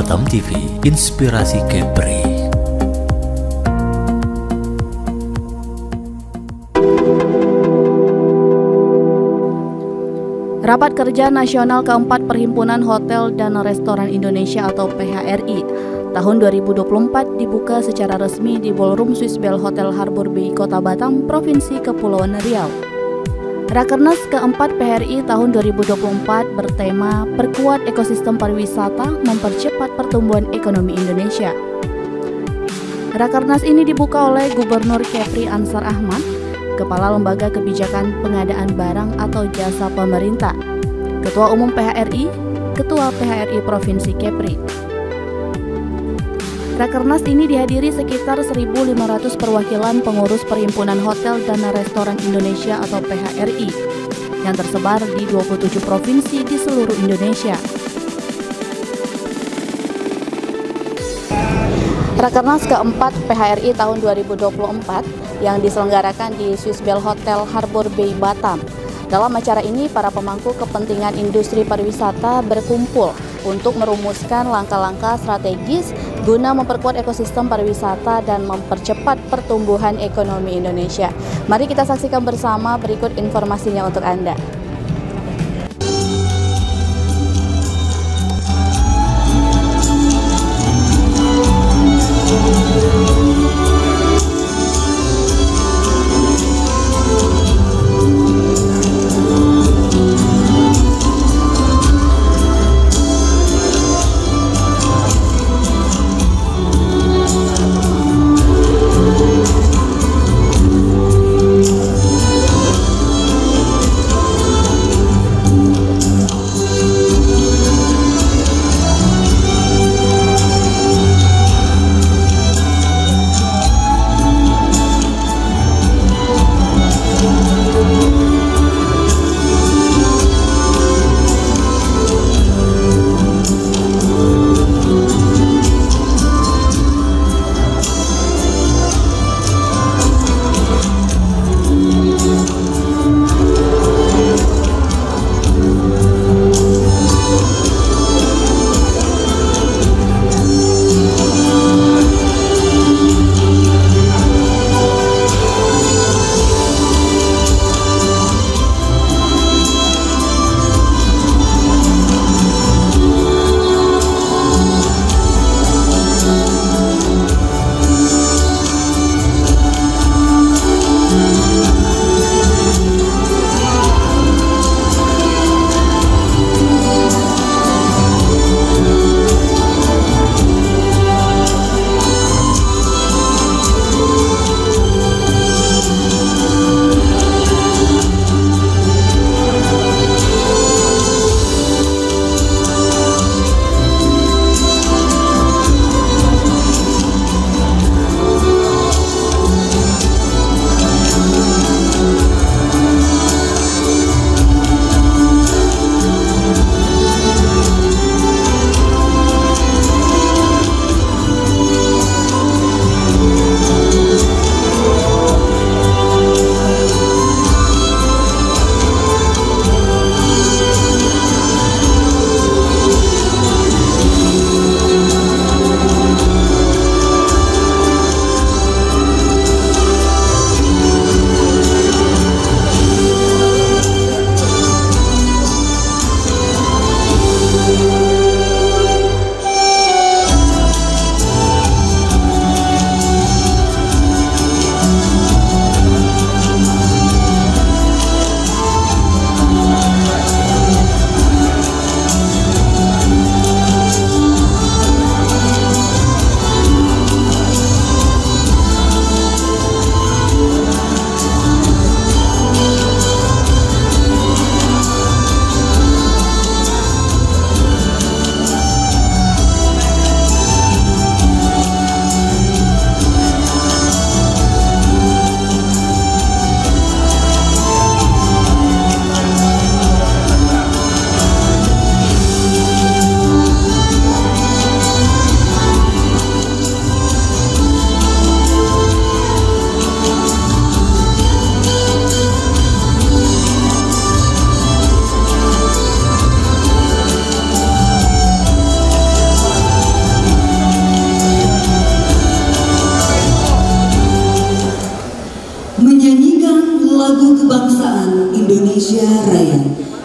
Batam TV, Inspirasi Kepri. Rapat Kerja Nasional keempat Perhimpunan Hotel dan Restoran Indonesia atau PHRI tahun 2024 dibuka secara resmi di Ballroom Swiss Bell Hotel Harbour Bay, Kota Batam, Provinsi Kepulauan Riau. Rakernas keempat PHRI tahun 2024 bertema Perkuat Ekosistem Pariwisata, Mempercepat Pertumbuhan Ekonomi Indonesia. Rakernas ini dibuka oleh Gubernur Kepri Ansar Ahmad, Kepala Lembaga Kebijakan Pengadaan Barang atau Jasa Pemerintah, Ketua Umum PHRI, Ketua PHRI Provinsi Kepri. Rakernas ini dihadiri sekitar 1.500 perwakilan pengurus Perhimpunan Hotel dan Restoran Indonesia atau PHRI yang tersebar di 27 provinsi di seluruh Indonesia. Rakernas keempat PHRI tahun 2024 yang diselenggarakan di Swiss Bell Hotel Harbour Bay, Batam. Dalam acara ini, para pemangku kepentingan industri pariwisata berkumpul untuk merumuskan langkah-langkah strategis guna memperkuat ekosistem pariwisata dan mempercepat pertumbuhan ekonomi Indonesia. Mari kita saksikan bersama berikut informasinya untuk Anda.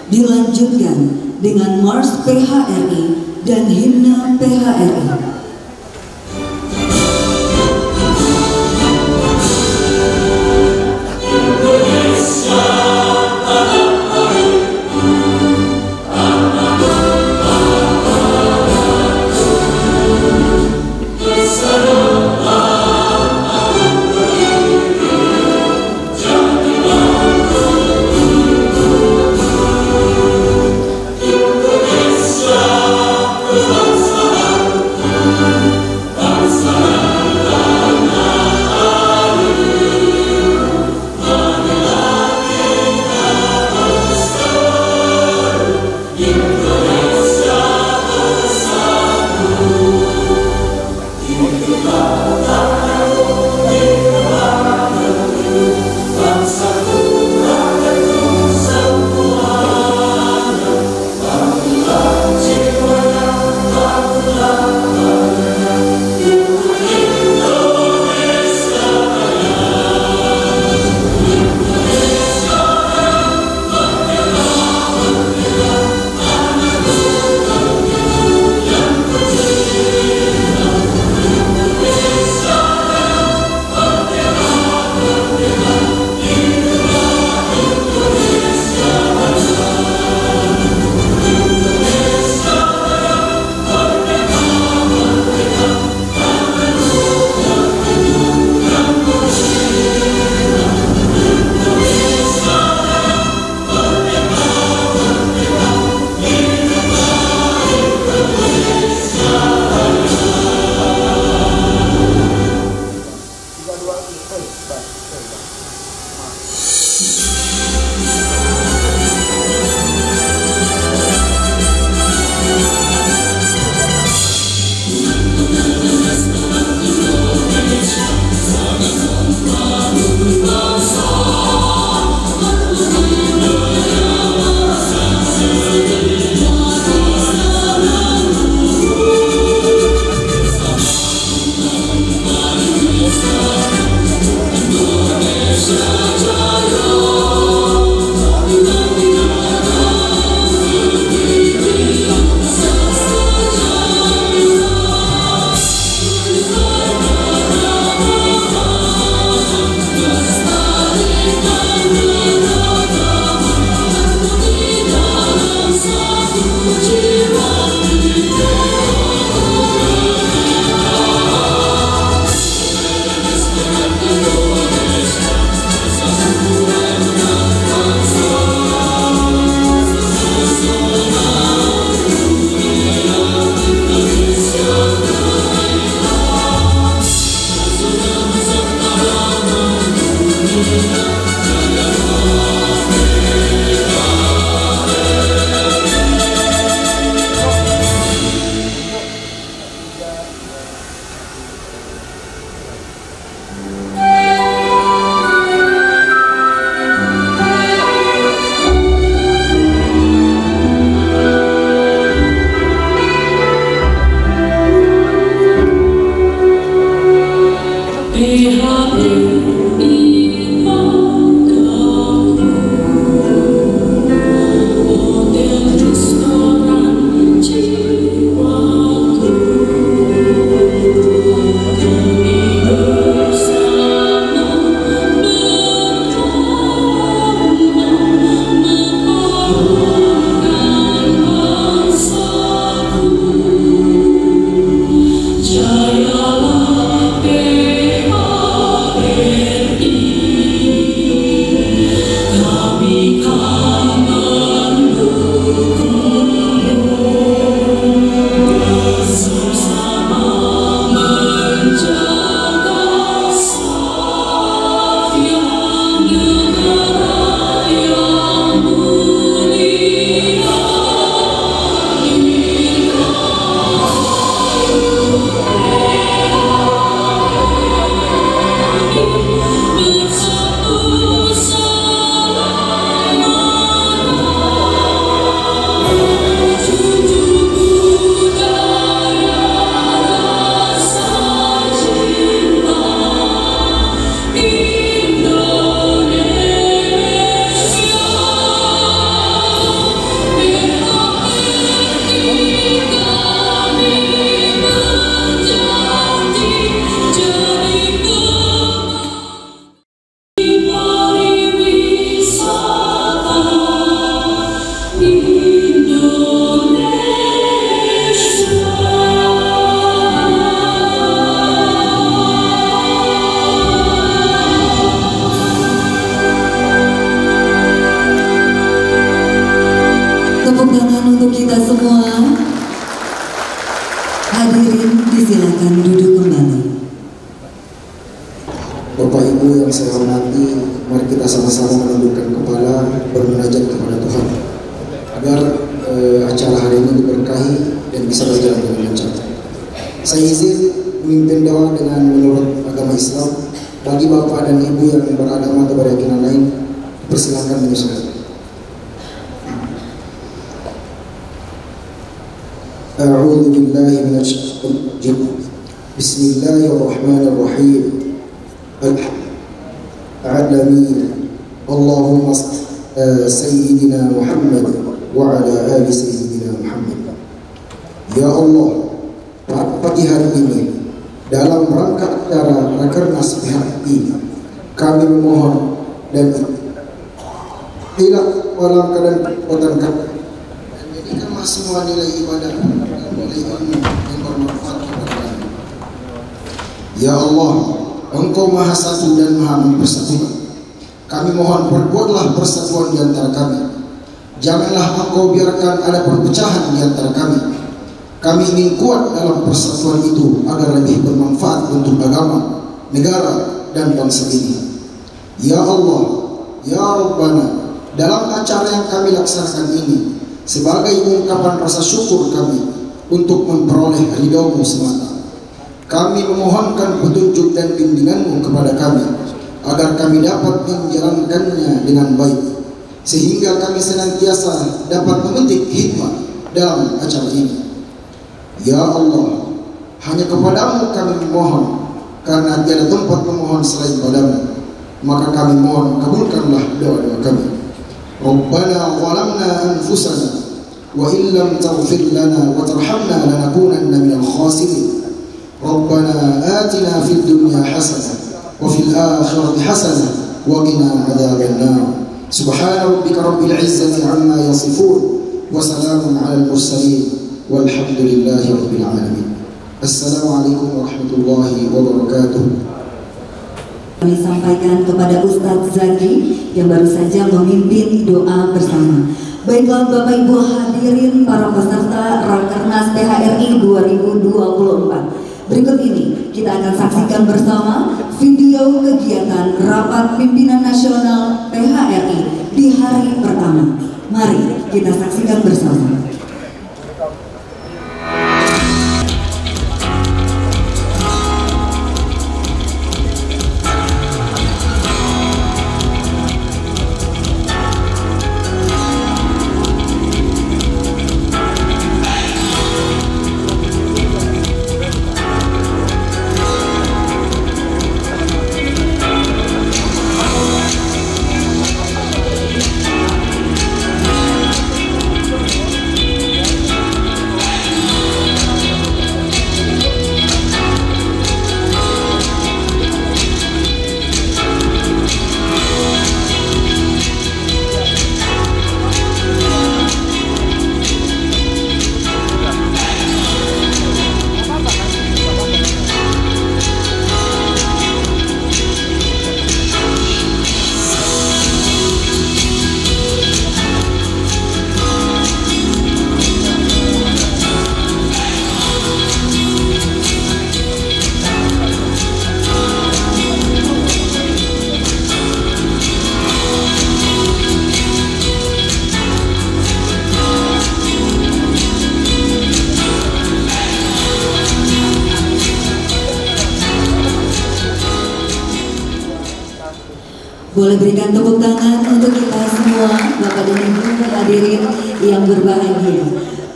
Dilanjutkan dengan Mars PHRI dan Himne PHRI. Hadirin disilakan duduk kembali. Bapak Ibu yang saya hormati, mari kita sama-sama menundukkan kepala bermunajat kepada Tuhan agar acara hari ini diberkahi dan bisa berjalan dengan lancar. Saya izin memimpin doa dengan menurut agama Islam. Bagi Bapak dan Ibu yang beragama atau berkeyakinan lain, persilakan menyesuaikan. A'udzu billahi minasyaitonir rajim. Bismillahirrahmanirrahim. Alamin. Allahumma sayyidina Muhammad wa ala ali sayyidina Muhammad. Ya Allah, pagi hari ini dalam rangka acara Rakernas PHRI, kami memohon dan tidak dalam keadaan kekuatan kami dan jadikanlah semua nilai ibadah dan nilai ilmu yang bermanfaat kepada kami. Ya Allah, Engkau Maha Satu dan Maha Mempersatukan. Kami mohon perbuatlah persatuan di antara kami. Janganlah Engkau biarkan ada perpecahan di antara kami. Kami ingin kuat dalam persatuan itu agar lebih bermanfaat untuk agama, negara, dan bangsa ini. Ya Allah, Ya Rabbana, dalam acara yang kami laksanakan ini sebagai ungkapan rasa syukur kami untuk memperoleh ridha-Mu semata, kami memohonkan petunjuk dan bimbingan-Mu kepada kami agar kami dapat menjalankannya dengan baik, sehingga kami senantiasa dapat memetik hikmah dalam acara ini. Ya Allah, hanya kepadamu kami memohon, karena tiada tempat memohon selain padamu. Maka kami mohon, kabulkanlah doa-doa kami. Rabbana zalamna anfusana wa illam taghfir lana wa tarhamna lanakunanna minal khasirin. Rabbana atina fid dunya hasanah wa fil akhirati hasanah wa qina adzaban nar. Subhana rabbika rabbil izzati amma yasifun wa salamun 'alal mursalin. Walhamdulillahi rabbil alamin. Assalamualaikum warahmatullahi wabarakatuh. Kami sampaikan kepada Ustadz Zaki yang baru saja memimpin doa bersama. Baiklah Bapak Ibu hadirin para peserta Rakernas PHRI 2024. Berikut ini kita akan saksikan bersama video kegiatan Rapat Pimpinan Nasional PHRI di hari pertama. Mari kita saksikan bersama. Boleh berikan tepuk tangan untuk kita semua, Bapak dan Ibu hadirin yang berbahagia.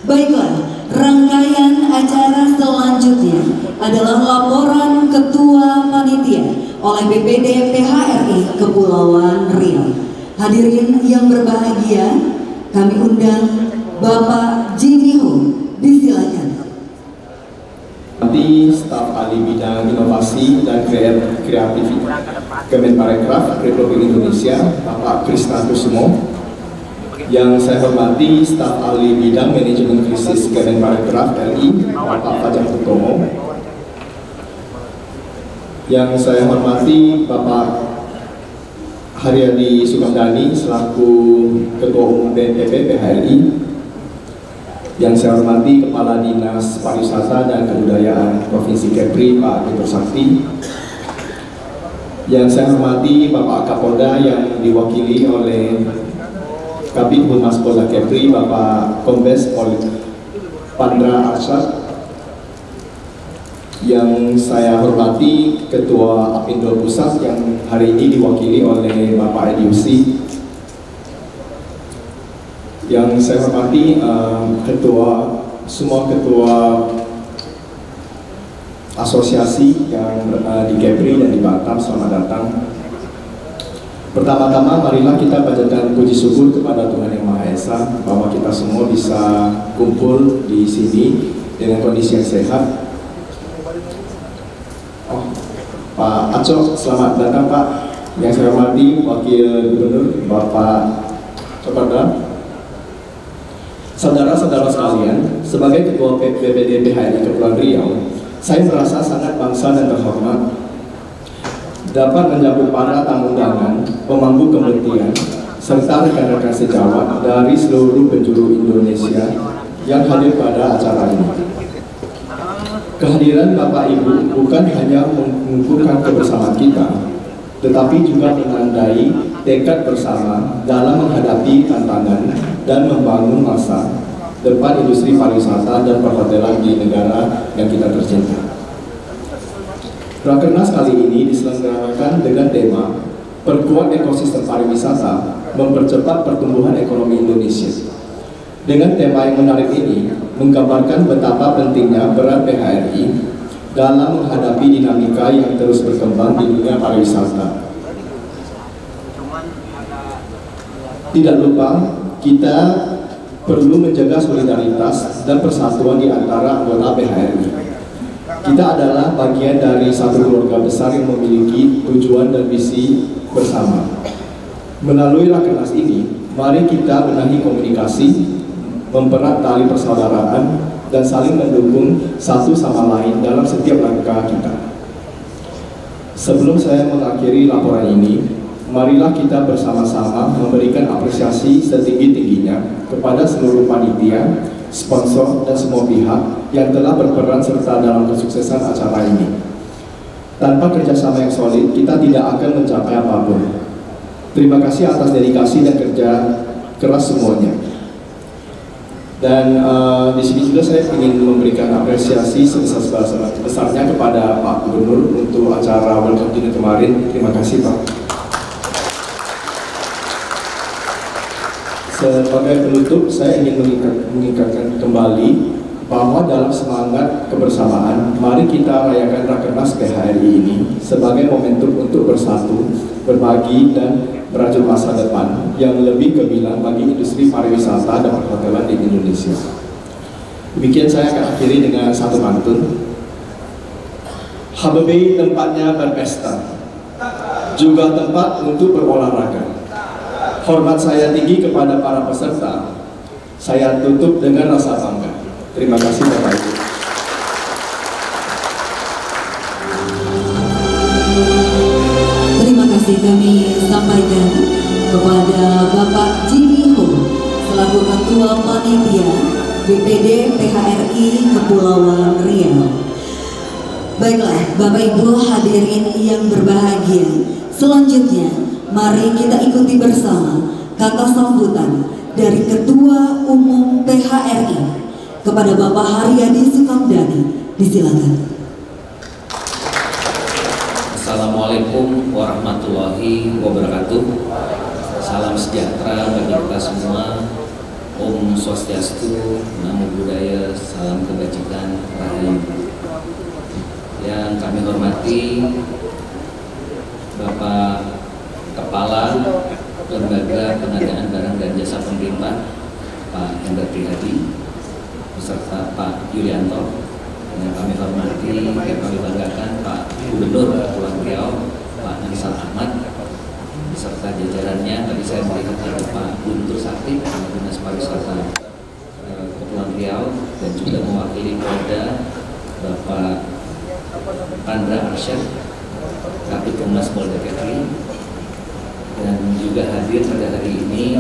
Baiklah, rangkaian acara selanjutnya adalah laporan Ketua Panitia oleh BPD PHRI Kepulauan Riau. Hadirin yang berbahagia, kami undang Bapak Jimmy Ho, disilakan. Nanti staf ahli bidang inovasi dan kreativitas Kemenparekraf Republik Indonesia, Bapak Krisna Kusmo. Yang saya hormati staf ahli bidang manajemen krisis Kemenparekraf RI, Bapak Fajar Utomo. Yang saya hormati Bapak Haryadi Sukandani selaku Ketua Umum BNPB PHRI. Yang saya hormati Kepala Dinas Pariwisata dan Kebudayaan Provinsi Kepri, Pak Guntur Sakti. Yang saya hormati Bapak Kapolda yang diwakili oleh Kabid Humas Polda Kepri, Bapak Kombes Pol Pandra Arsyad. Yang saya hormati Ketua Apindo Pusat yang hari ini diwakili oleh Bapak Ediusi. Yang saya hormati semua ketua asosiasi yang di Kepri dan di Batam, selamat datang. Pertama-tama marilah kita panjatkan puji syukur kepada Tuhan Yang Maha Esa bahwa kita semua bisa kumpul di sini dengan kondisi yang sehat. Pak Aco, selamat datang Pak. Yang saya hormati Wakil Gubernur Bapak Cokorda. Saudara-saudara sekalian, sebagai Ketua BPD PHRI Kepulauan Riau, saya merasa sangat bangga dan terhormat dapat menyambut para tamu undangan, pemangku kementerian, serta rekan-rekan sejawat dari seluruh penjuru Indonesia yang hadir pada acara ini. Kehadiran Bapak Ibu bukan hanya mengukuhkan kebersamaan kita, tetapi juga menandai tekad bersama dalam menghadapi tantangan dan membangun masa depan industri pariwisata dan perhotelan di negara yang kita tercinta. Rakernas kali ini diselenggarakan dengan tema Perkuat Ekosistem Pariwisata, Mempercepat Pertumbuhan Ekonomi Indonesia. Dengan tema yang menarik ini menggambarkan betapa pentingnya peran PHRI dalam menghadapi dinamika yang terus berkembang di dunia pariwisata. Tidak lupa, kita perlu menjaga solidaritas dan persatuan di antara anggota PHRI. Kita adalah bagian dari satu keluarga besar yang memiliki tujuan dan visi bersama. Melalui Rakernas ini, mari kita benahi komunikasi, mempererat tali persaudaraan, dan saling mendukung satu sama lain dalam setiap langkah kita. Sebelum saya mengakhiri laporan ini, marilah kita bersama-sama memberikan apresiasi setinggi-tingginya kepada seluruh panitia, sponsor, dan semua pihak yang telah berperan serta dalam kesuksesan acara ini. Tanpa kerjasama yang solid, kita tidak akan mencapai apapun. Terima kasih atas dedikasi dan kerja keras semuanya. Dan di sini juga saya ingin memberikan apresiasi sebesar-besarnya kepada Pak Gubernur untuk acara Welcome Dinner kemarin. Terima kasih Pak. Sebagai penutup, saya ingin mengingatkan kembali bahwa dalam semangat kebersamaan, mari kita rayakan Rakernas PHRI ini sebagai momentum untuk bersatu, berbagi, dan merajut masa depan yang lebih gemilang bagi industri pariwisata dan perhotelan di Indonesia. Demikian saya akan akhiri dengan satu pantun. Habibie tempatnya berpesta, juga tempat untuk berolahraga. Hormat saya tinggi kepada para peserta. Saya tutup dengan rasa bangga. Terima kasih Bapak Ibu. Terima kasih kami sampaikan kepada Bapak Jimmy Ho selaku Ketua Panitia BPD PHRI Kepulauan Riau. Baiklah Bapak Ibu hadirin yang berbahagia, selanjutnya mari kita ikuti bersama kata sambutan dari Ketua Umum PHRI kepada Bapak Haryadi Sukamdhani. Disilakan. Assalamualaikum warahmatullahi wabarakatuh. Salam sejahtera bagi kita semua. Om Swastiastu, Namo Buddhaya, salam kebajikan, rahayu. Yang kami hormati Bapak Kepala Lembaga Pengadaan Barang dan Jasa Pemerintah Pak Hendra Prihadi beserta Pak Yulianto, yang kami hormati, yang kami banggakan Pak Gubernur Kepulauan Riau Pak Ansar Ahmad beserta jajarannya. Tadi saya melihat ada Pak Guntur Sakti, Kepala Dinas Pariwisata Kepulauan Riau, dan juga mewakili Polda Bapak Pandra Arsyad, Kabid Humas Polda Kepri, Dan juga hadir pada hari ini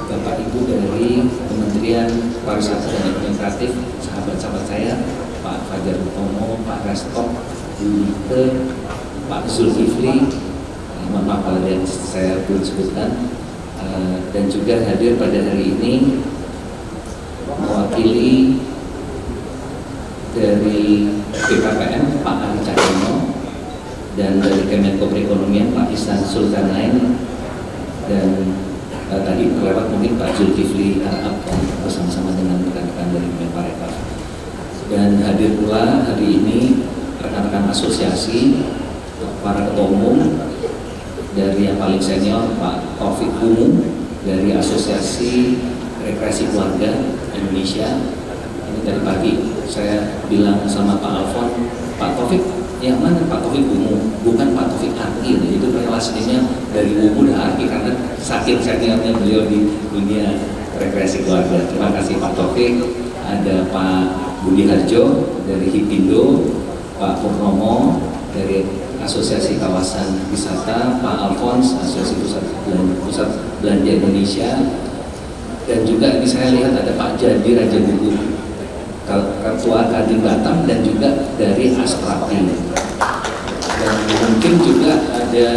Bapak Ibu dari Kementerian Pariwisata dan Ekonomi Kreatif, sahabat-sahabat saya, Pak Fajar Utomo, Pak Resto, Pak Zulkifli, mohon maaf kalau yang saya belum sebutkan, dan juga hadir pada hari ini mewakili dari BKPM Pak Ali Caksono, dan dari Kemenko Perekonomian Pak Ihsan Zulkarnain, dan tadi terlewat mungkin Pak Zulkifli Arab bersama-sama dengan rekan-rekan dari Kemenparekraf. Dan hadir pula hari ini rekan-rekan asosiasi, para ketua umum, dari yang paling senior Pak Taufik Bumu dari Asosiasi Rekreasi Keluarga Indonesia. Ini tadi pagi saya bilang sama Pak Alfon, Pak Taufik, yang mana Pak Taufik Bumu? Bukan Pak Taufik Arki, itu relasinya dari Bumu dan Arki karena saking seniornya beliau di dunia rekreasi keluarga. Terima kasih Pak Taufik. Ada Pak Budi Harjo dari Hipindo, Pak Purnomo dari Asosiasi Kawasan Wisata, Pak Alfons Asosiasi Pusat Belanja Indonesia, dan juga ini saya lihat ada Pak Jadi Raja Buku, Ketua Kadin Batam, dan juga dari Asprapi. Dan mungkin juga ada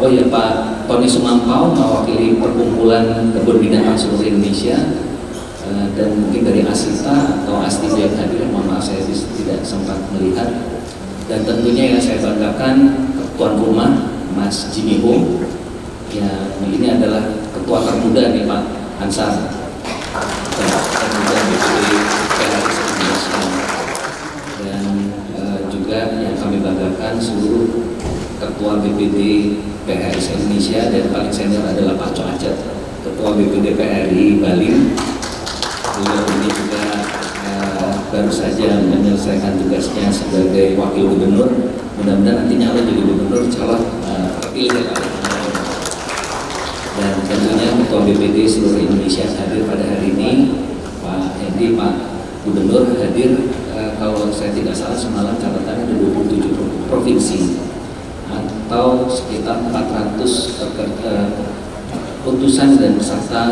Pak Tony Sumampau mewakili Perkumpulan Kebun Binatang seluruh Indonesia, dan mungkin dari Asita atau Astisa yang hadir, mohon maaf saya tidak sempat melihat. Dan tentunya yang saya banggakan tuan rumah Mas Jimmy Ho, ya ini adalah ketua termuda nih Pak Ansar, termuda BPD PHRI Indonesia. Dan juga yang kami banggakan seluruh ketua BPD PHRI Indonesia, dan paling senior adalah Pak Coacat, ketua BPD PHRI Bali. Beliau ini juga baru saja menyelesaikan tugasnya sebagai wakil gubernur. Mudah-mudahan nantinya Allah jadi gubernur calon terpilih. Dan tentunya ketua BPD seluruh Indonesia hadir pada hari ini, Pak Hendi, Pak Gubernur hadir. Kalau saya tidak salah semalam catatannya ada 27 provinsi atau sekitar 400 putusan dan peserta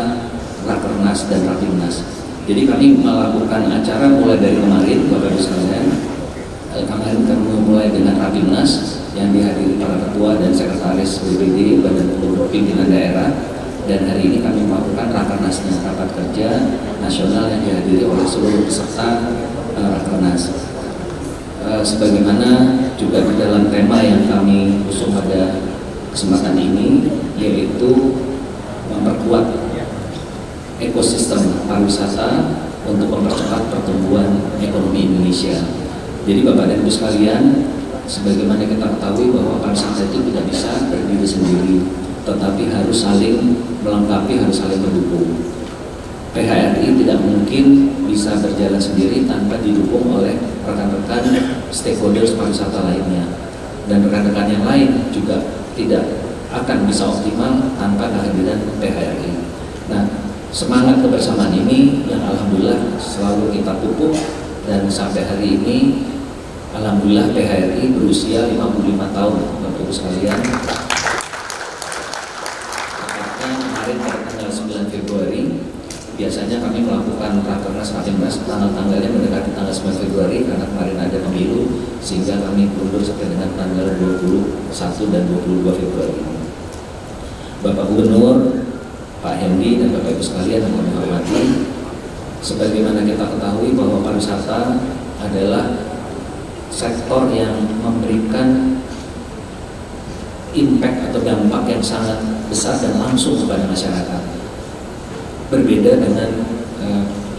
Rakernas dan Rapimnas. Jadi kami melakukan acara mulai dari kemarin, Bapak Ibu sekalian. Kemarin kami mulai dengan Rapimnas yang dihadiri para ketua dan sekretaris BPD, Badan Pimpinan Daerah. Dan hari ini kami melakukan Rakernasnya, rapat kerja nasional yang dihadiri oleh seluruh peserta Rakernas. Sebagaimana juga di dalam tema yang kami usung pada kesempatan ini, yaitu memperkuat ekosistem pariwisata untuk mempercepat pertumbuhan ekonomi Indonesia. Jadi Bapak dan Ibu sekalian, sebagaimana kita ketahui bahwa pariwisata itu tidak bisa berdiri sendiri, tetapi harus saling melengkapi, harus saling mendukung. PHRI tidak mungkin bisa berjalan sendiri tanpa didukung oleh rekan-rekan stakeholders pariwisata lainnya, dan rekan-rekan yang lain juga tidak akan bisa optimal tanpa kehadiran PHRI. Nah, semangat kebersamaan ini yang alhamdulillah selalu kita pupuk, dan sampai hari ini alhamdulillah PHRI berusia 55 tahun, Bapak Ibu sekalian. Kemarin pada tanggal 9 Februari biasanya kami melakukan Rakernas Rapimnas, tanggal-tanggalnya mendekati tanggal 9 Februari karena kemarin ada pemilu, sehingga kami mundur sampai dengan tanggal 21 dan 22 Februari. Bapak Gubernur, Pak Hendi, dan Bapak Ibu sekalian yang kami hormati, sebagaimana kita ketahui bahwa pariwisata adalah sektor yang memberikan impact atau dampak yang sangat besar dan langsung kepada masyarakat. Berbeda dengan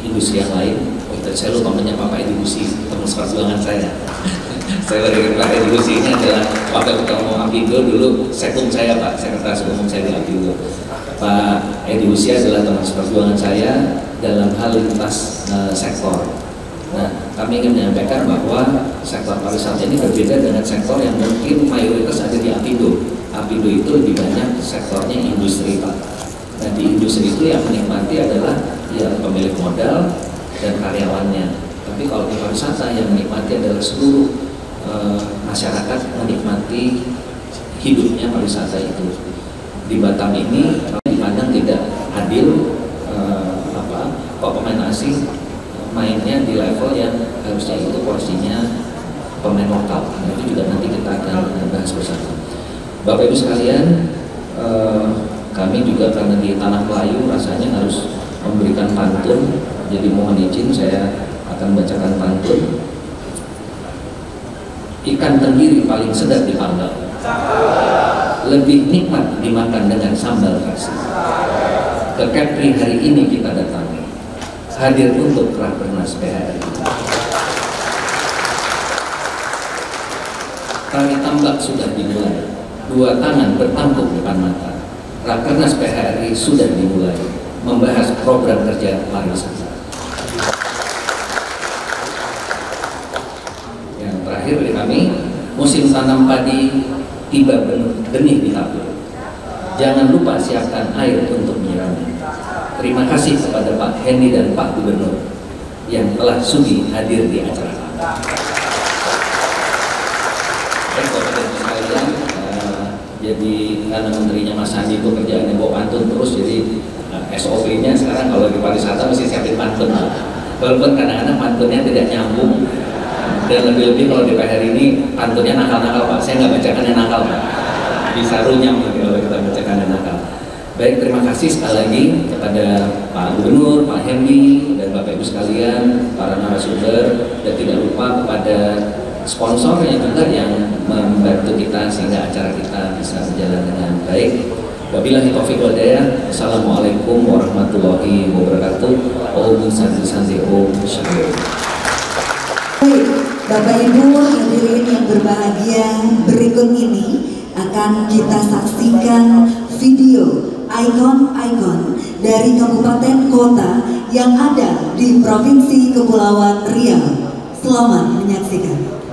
industri yang lain. Saya lupa menyapa Pak Edi Husi, teman seperjuangan saya. Saya dari Pak Edi Husi ini adalah wakil ketua umum Apindo, dulu sekung saya Pak, sekretaris umum saya di Apindo. Pak Edi Husi adalah teman seperjuangan saya dalam hal lintas sektor. Nah, kami ingin menyampaikan bahwa sektor pariwisata ini berbeda dengan sektor yang mungkin mayoritas ada di Apindo. Apindo itu lebih banyak sektornya industri Pak. Nah, di industri itu yang menikmati adalah ya pemilik modal dan karyawannya. Tapi kalau di pariwisata yang menikmati adalah seluruh masyarakat menikmati hidupnya pariwisata itu. di Batam ini dipandang tidak adil, kok pemain asing mainnya di level yang harusnya itu porsinya pemain lokal. Nah, itu juga nanti kita akan bahas bersama. Bapak Ibu sekalian, kami juga karena di Tanah Melayu rasanya harus memberikan pantun, jadi mohon izin saya akan bacakan pantun. Ikan tenggiri paling sedap dipanggang, lebih nikmat dimakan dengan sambal terasi. Ke Kepri hari ini kita datangi, hadir untuk Rakernas PHRI. Tari tambak sudah dimulai, dua tangan bertampuk depan mata. Rakernas PHRI sudah dimulai, membahas program kerja pariwisata. Yang terakhir dari kami, musim tanam padi tiba benih ditabur. Jangan lupa siapkan air untuk menyirami. Terima kasih kepada Pak Hendy dan Pak Gubernur yang telah sudi hadir di acara kami. Bapak Ibu sekalian, jadi karena menterinya Mas Sandi itu kerjaannya bawa pantun terus, jadi SOP-nya sekarang kalau di pariwisata mesti siapin pantun. Walaupun kadang-kadang pantunnya tidak nyambung, dan lebih-lebih kalau di PHRI ini pantunnya nakal-nakal Pak. Saya nggak bacakan yang nakal Pak, bisa runyam kalau kita bacakan yang nakal. Baik, terima kasih sekali lagi kepada Pak Gubernur, Pak Hendy, dan Bapak Ibu sekalian, para narasumber, dan tidak lupa kepada sponsornya juga yang membantu kita sehingga acara kita bisa berjalan dengan baik. Wabillahi taufiq wal hidayah. Assalamualaikum warahmatullahi wabarakatuh. Om santi om syahir. Baik, Bapak Ibu hadirin yang berbahagia, berikut ini akan kita saksikan video ikon-ikon dari kabupaten kota yang ada di Provinsi Kepulauan Riau. Selamat menyaksikan.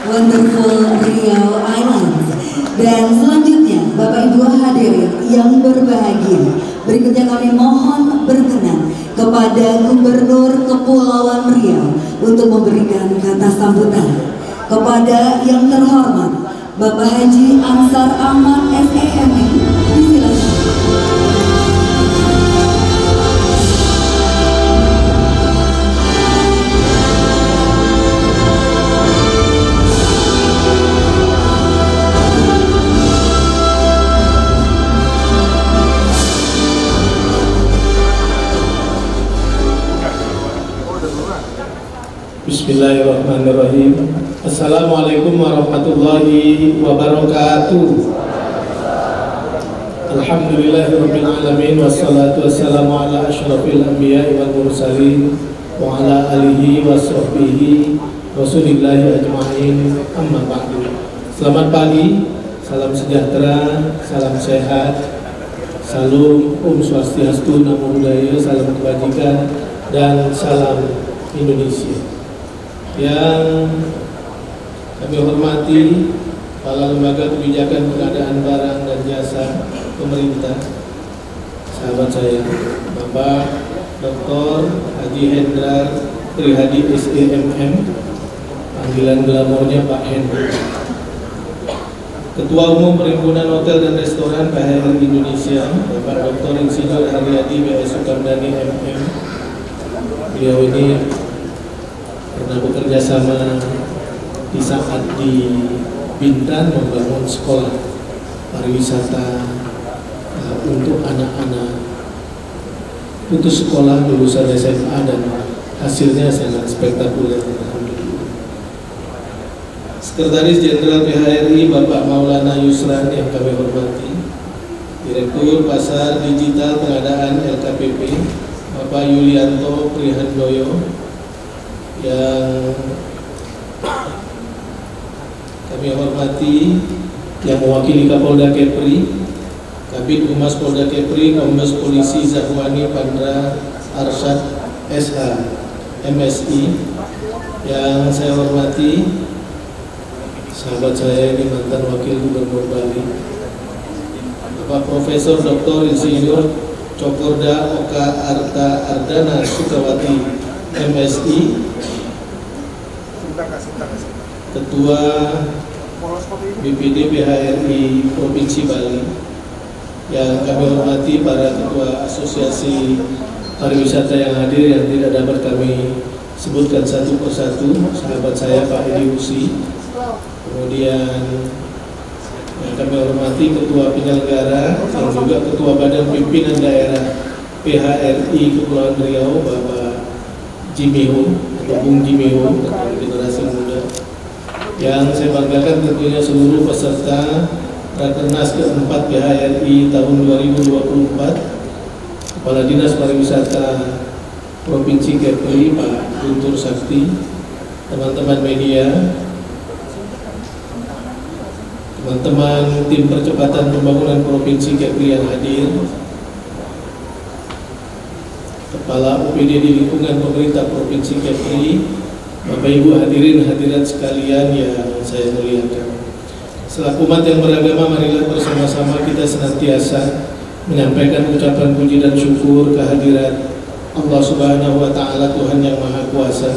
Wonderful Riau Island. Dan selanjutnya Bapak Ibu hadirin yang berbahagia, berikutnya kami mohon berkenan kepada Gubernur Kepulauan Riau untuk memberikan kata sambutan. Kepada yang terhormat Bapak Haji Ansar Ahmad SEMI, disilakan. Bismillahirrahmanirrahim. Assalamualaikum warahmatullahi wabarakatuh. Alhamdulillahirabbil alamin wassalatu wassalamu ala asyrafil anbiya'i wal mursalin wa ala alihi washabbihi rasulillahi ajma'in, amma ba'du. Selamat pagi, salam sejahtera, salam sehat, salam Swastiastu, Namo Buddhaya, salam kebajikan dan salam Indonesia. Yang kami hormati kepala lembaga kebijakan pengadaan barang dan jasa pemerintah, sahabat saya Bapak Dr. Haji Hendrar Prihadi SEMM, panggilan glamornya Pak Hendra, Ketua Umum Perhimpunan Hotel dan Restoran PHRI Indonesia, Bapak Dr. Insinyur Haryadi B.S. Sukamdhani MM. Beliau ini pernah bekerja sama di saat di Bintan membangun sekolah pariwisata untuk anak-anak putus sekolah lulusan SMA dan hasilnya sangat spektakuler. Sekretaris Jenderal PHRI Bapak Maulana Yusran yang kami hormati, Direktur Pasar Digital Pengadaan LKPP Bapak Yulianto Prihandoyo, yang kami hormati yang mewakili Kapolda Kepri, Kabid Humas Polda Kepri, Kombes Polisi Zahwani Pandra Arsyad SH MSI, yang saya hormati sahabat saya ini mantan Wakil Gubernur Bali, Bapak Profesor Dr. Insinyur Cokorda Oka Arta Ardana Sukawati MSI, Ketua BPD PHRI Provinsi Bali, yang kami hormati para ketua asosiasi pariwisata yang hadir yang tidak dapat kami sebutkan satu persatu, sahabat saya Pak Edi Usi, kemudian yang kami hormati ketua penyelenggara dan juga ketua badan pimpinan daerah PHRI Kepulauan Riau Bapak Jimiho atau Bung Jimiho, generasi muda. Yang saya banggakan tentunya seluruh peserta Rakernas keempat PHRI tahun 2024, Kepala Dinas Pariwisata Provinsi Kepri Pak Guntur Sakti, teman-teman media, teman-teman tim percepatan pembangunan Provinsi Kepri yang hadir, Kepala UPD di lingkungan pemerintah Provinsi Kepri, Bapak Ibu hadirin hadirat sekalian yang saya muliakan. Selaku umat yang beragama, marilah bersama-sama kita senantiasa menyampaikan ucapan puji dan syukur kehadirat Allah Subhanahu wa Ta'ala, Tuhan yang Maha Kuasa,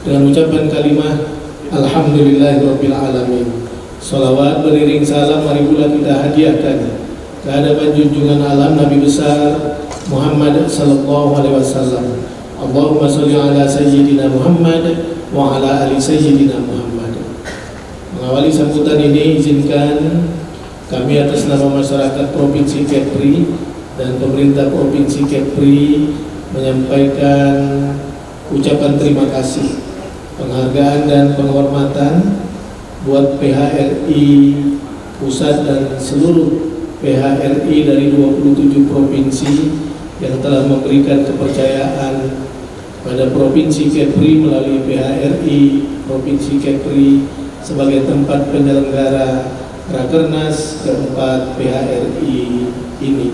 dengan ucapan kalimah Alhamdulillahirabbil alamin. Shalawat beriring salam mari pula kita hadiahkan ke hadapan junjungan alam Nabi besar Muhammad sallallahu alaihi wasallam. Allahumma sholli ala sayyidina Muhammad wa ala ali sayyidina Muhammad. Mengawali sambutan ini, izinkan kami atas nama masyarakat Provinsi Kepri dan pemerintah Provinsi Kepri menyampaikan ucapan terima kasih, penghargaan dan penghormatan buat PHRI pusat dan seluruh PHRI dari 27 provinsi yang telah memberikan kepercayaan pada Provinsi Kepri melalui PHRI Provinsi Kepri sebagai tempat penyelenggara Rakernas keempat PHRI ini.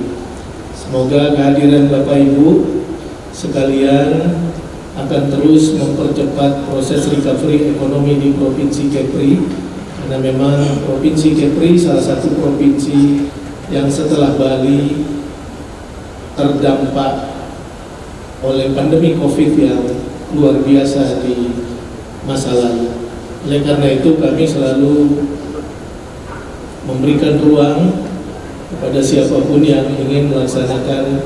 Semoga kehadiran Bapak Ibu sekalian akan terus mempercepat proses recovery ekonomi di Provinsi Kepri, karena memang Provinsi Kepri salah satu provinsi yang setelah Bali terdampak oleh pandemi COVID yang luar biasa di masa lalu. Oleh karena itu kami selalu memberikan ruang kepada siapapun yang ingin melaksanakan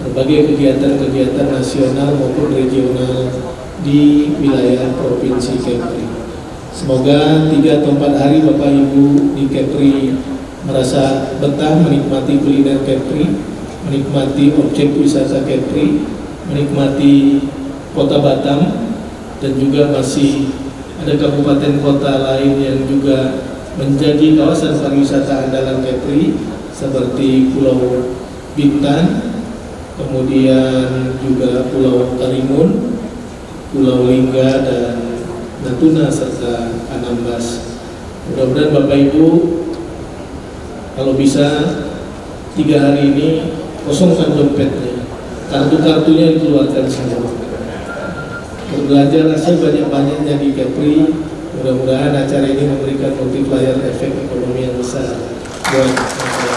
berbagai kegiatan-kegiatan nasional maupun regional di wilayah Provinsi Kepri. Semoga 3 atau 4 hari Bapak Ibu di Kepri merasa betah menikmati kuliner Kepri, menikmati objek wisata Kepri, menikmati kota Batam, dan juga masih ada kabupaten kota lain yang juga menjadi kawasan pariwisata andalan Kepri seperti Pulau Bintan, kemudian juga Pulau Karimun, Pulau Lingga, dan Natuna serta Anambas. Mudah-mudahan Bapak Ibu kalau bisa 3 hari ini kosongkan dompetnya, kartu-kartunya dikeluarkan semua. Berbelanja rasanya banyak-banyaknya di Kepri. Mudah-mudahan acara ini memberikan multiplier efek ekonomi yang besar buat masyarakat.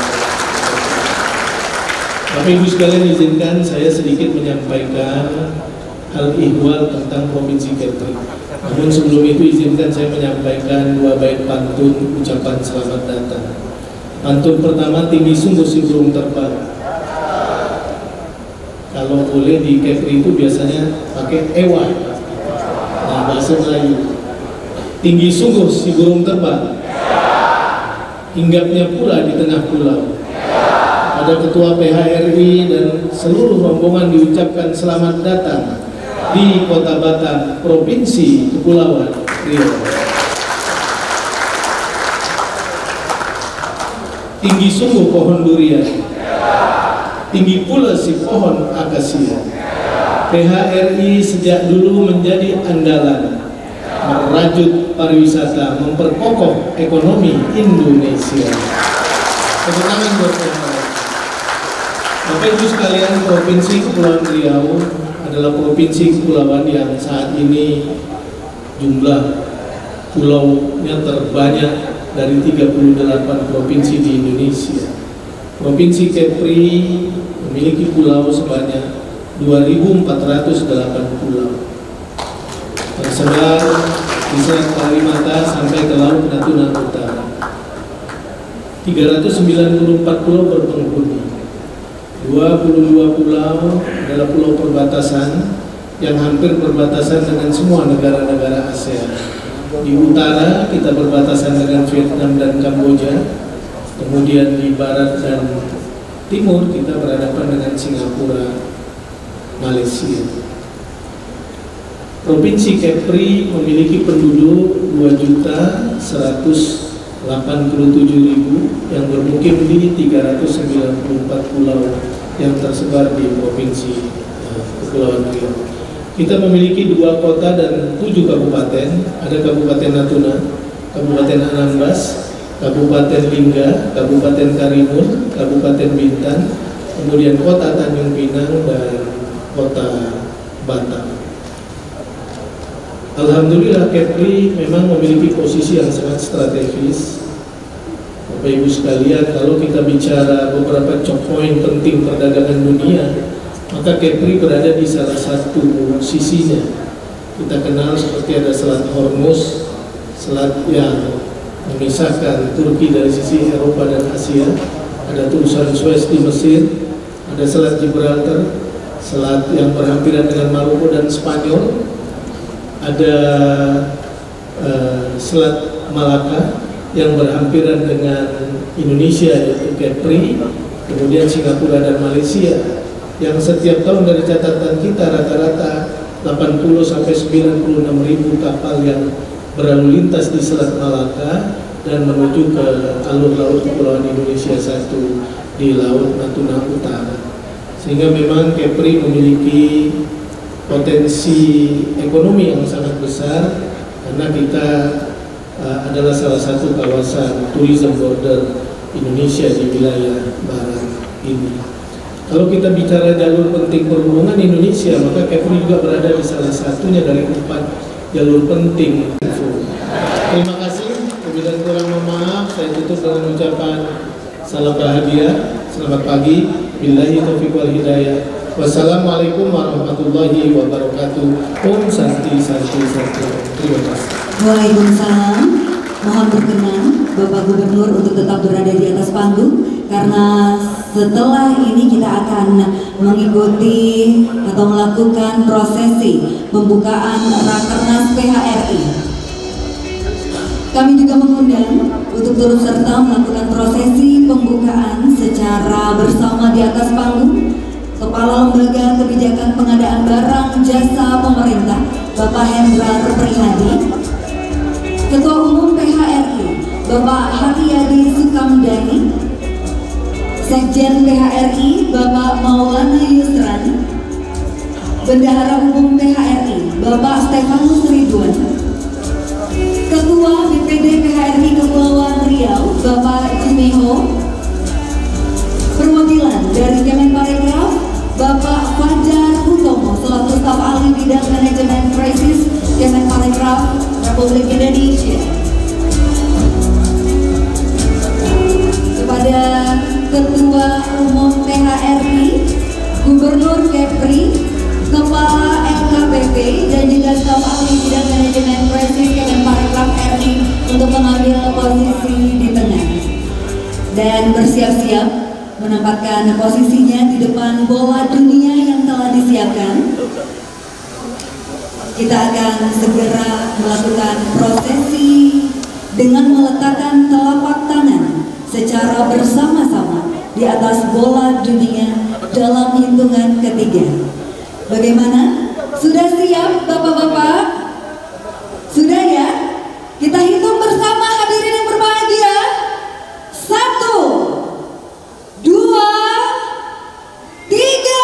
Bapak Ibu sekalian, izinkan saya sedikit menyampaikan hal ihwal tentang Provinsi Kepri. Namun sebelum itu izinkan saya menyampaikan 2 bait pantun ucapan selamat datang. Pantun pertama, tinggi sungguh si burung terbang. Kalau boleh di Kepri itu biasanya pakai ewa. Nah, bahasa Melayu. Tinggi sungguh si burung terbang. Hinggapnya pula di tengah pulau. Pada Ketua PHRI dan seluruh rombongan diucapkan selamat datang di Kota Batam, Provinsi Kepulauan Riau. Tinggi sungguh pohon durian, tinggi pula si pohon akasia. PHRI sejak dulu menjadi andalan, merajut pariwisata, memperkokoh ekonomi Indonesia. Tepuk tangan buat PHRI. Bapak Ibu sekalian, Provinsi Kepulauan Riau adalah provinsi kepulauan yang saat ini jumlah pulaunya terbanyak dari 38 provinsi di Indonesia. Provinsi Kepri memiliki pulau sebanyak 2.408 pulau, tersebar di Selat Kalimata sampai ke Laut Natuna Utara. 394 pulau berpenghuni. 22 pulau adalah pulau perbatasan yang hampir berbatasan dengan semua negara-negara ASEAN. Di utara kita berbatasan dengan Vietnam dan Kamboja, kemudian di barat dan timur kita berhadapan dengan Singapura, Malaysia. Provinsi Kepri memiliki penduduk 2.187.000 yang bermukim di 394 pulau yang tersebar di Provinsi Kepulauan Riau. Kita memiliki 2 kota dan 7 kabupaten. Ada Kabupaten Natuna, Kabupaten Anambas, Kabupaten Lingga, Kabupaten Karimun, Kabupaten Bintan, kemudian Kota Tanjung Pinang dan Kota Batam. Alhamdulillah Kepri memang memiliki posisi yang sangat strategis. Bapak Ibu sekalian, kalau kita bicara beberapa choke point penting perdagangan dunia, maka Kepri berada di salah satu sisinya. Kita kenal seperti ada Selat Hormuz, selat yang memisahkan Turki dari sisi Eropa dan Asia, ada Turusan Suez di Mesir, ada Selat Gibraltar, selat yang berhampiran dengan Maroko dan Spanyol, ada Selat Malaka yang berhampiran dengan Indonesia yaitu Kepri, kemudian Singapura dan Malaysia, yang setiap tahun dari catatan kita rata-rata 80 sampai 96.000 kapal yang berlalu lintas di Selat Malaka dan menuju ke alur laut Kepulauan Indonesia satu di Laut Natuna Utara. Sehingga memang Kepri memiliki potensi ekonomi yang sangat besar karena kita adalah salah satu kawasan tourism border Indonesia di wilayah barat ini. Kalau kita bicara jalur penting perhubungan Indonesia, maka Kepri juga berada di salah satunya dari 4 jalur penting. Terima kasih. Bila kurang mohon maaf, saya tutup dengan ucapan salam bahagia. Selamat pagi. Billahi taufiq wal hidayah. Wassalamualaikum warahmatullahi wabarakatuh. Om Santi Santi Santi. Terima kasih. Waalaikumsalam. Mohon berkenan Bapak Gubernur untuk tetap berada di atas panggung karena setelah ini kita akan mengikuti atau melakukan prosesi pembukaan Rakernas PHRI. Kami juga mengundang untuk turut serta melakukan prosesi pembukaan secara bersama di atas panggung Kepala Lembaga Kebijakan Pengadaan Barang Jasa Pemerintah Bapak Hendrar Prihadi, Ketua Umum PHRI Bapak Haryadi Sukamdhani, Sekjen PHRI Bapak Maulana Yusran, Bendahara Umum PHRI Bapak Stefanus Ridwan, Ketua BPD PHRI Kepulauan Riau Bapak Jimeho, perwakilan dari Kemenparekraf Bapak Fajar Hutomo selaku staf ahli bidang manajemen krisis Kemenparekraf Republik Indonesia. Kepada Ketua Umum PHRI Gubernur Kepri, Kepala LKPP dan juga staf ahli bidang manajemen krisis Kemenparekraf RI untuk mengambil posisi di tengah dan bersiap-siap menempatkan posisinya di depan bola dunia yang telah disiapkan. Kita akan segera melakukan prosesi dengan meletakkan telapak tangan secara bersama-sama di atas bola dunia dalam hitungan ketiga. Bagaimana? Sudah siap Bapak-bapak? Sudah ya? Kita hitung bersama hadirin yang berbahagia. 1, 2, 3.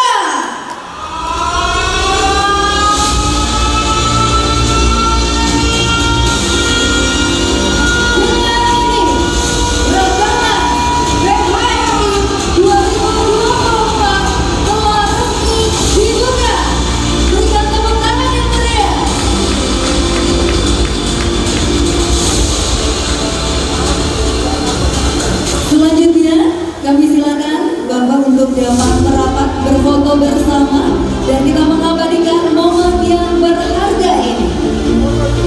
Kami silakan Bapak untuk dapat merapat berfoto bersama dan kita mengabadikan momen yang berharga ini.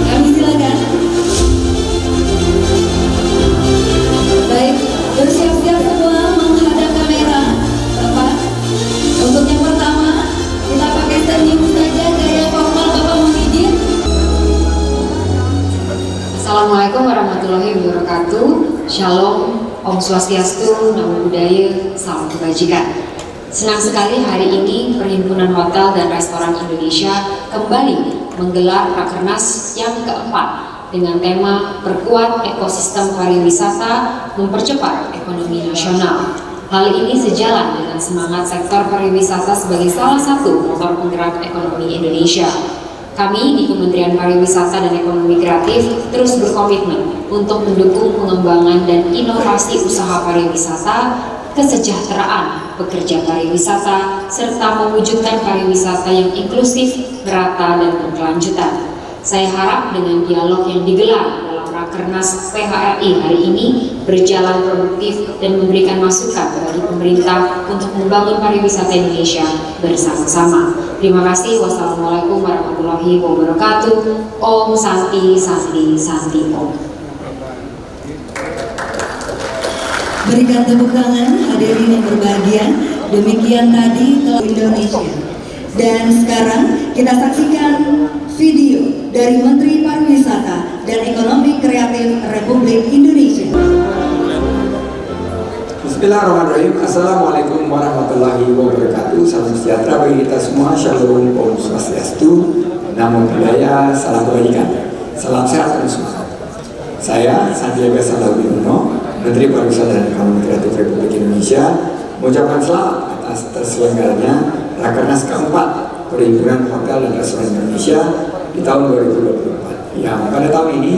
Kami silakan. Baik, bersiap-siap semua menghadap kamera, Bapak. Untuk yang pertama, kita pakai senyum saja gaya formal, Bapak mohon izin. Assalamualaikum warahmatullahi wabarakatuh. Shalom. Om Swastiastu, Namo Buddhaya, salam kebajikan. Senang sekali hari ini Perhimpunan Hotel dan Restoran Indonesia kembali menggelar Rakernas yang keempat dengan tema Perkuat Ekosistem Pariwisata, Mempercepat Ekonomi Nasional. Hal ini sejalan dengan semangat sektor pariwisata sebagai salah satu motor penggerak ekonomi Indonesia. Kami di Kementerian Pariwisata dan Ekonomi Kreatif terus berkomitmen untuk mendukung pengembangan dan inovasi usaha pariwisata, kesejahteraan pekerja pariwisata, serta mewujudkan pariwisata yang inklusif, merata, dan berkelanjutan. Saya harap dengan dialog yang digelar dalam Rakernas PHRI hari ini berjalan produktif dan memberikan masukan bagi pemerintah untuk membangun pariwisata Indonesia bersama-sama. Terima kasih. Wassalamualaikum warahmatullahi wabarakatuh. Om Santi Santi Santi Om. Berikan tepuk tangan hadirin yang berbahagia. Demikian tadi ke Indonesia. Dan sekarang kita saksikan video dari Menteri Pariwisata dan Ekonomi Kreatif Republik Indonesia. Bismillahirrahmanirrahim. Assalamualaikum warahmatullahi wabarakatuh. Salam sejahtera bagi kita semua. Shalom, Om Swastiastu, Namo Buddhaya, salam kebajikan. Salam sehat dan semangat. Saya Sandiaga Salahuddin Uno, Menteri Pariwisata dan Ekonomi Kreatif Republik Indonesia, mengucapkan selamat atas terselenggaranya Rakernas keempat Perhimpunan Hotel dan Restoran Indonesia di tahun 2024 yang pada tahun ini